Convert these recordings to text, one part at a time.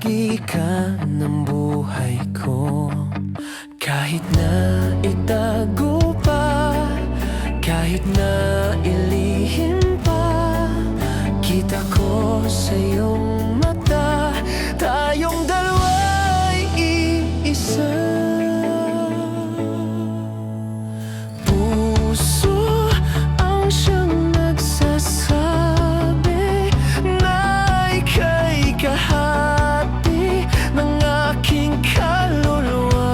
bahagi ka ng buhay ko. Kahit na itago pa, kahit na ilihim pa, kita ko sa iyong mata, tayong dalawa'y iisa. Puso ang siyang nagsasabi na ika'y kahati ng aking kaluluwa.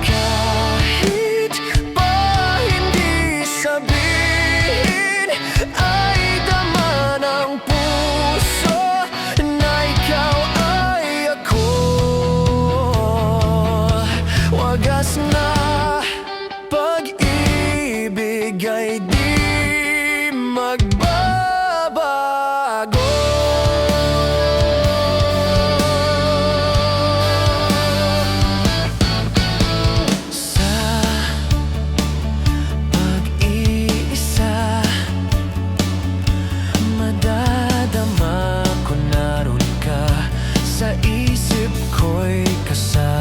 Kahit pa hindi sabihin, ay dama ng puso na ikaw ay ako. Wagas na pag-ibig ay di magbabago. Sa pag-iisa, madadama ko naroon ka. Sa isip ko'y kasama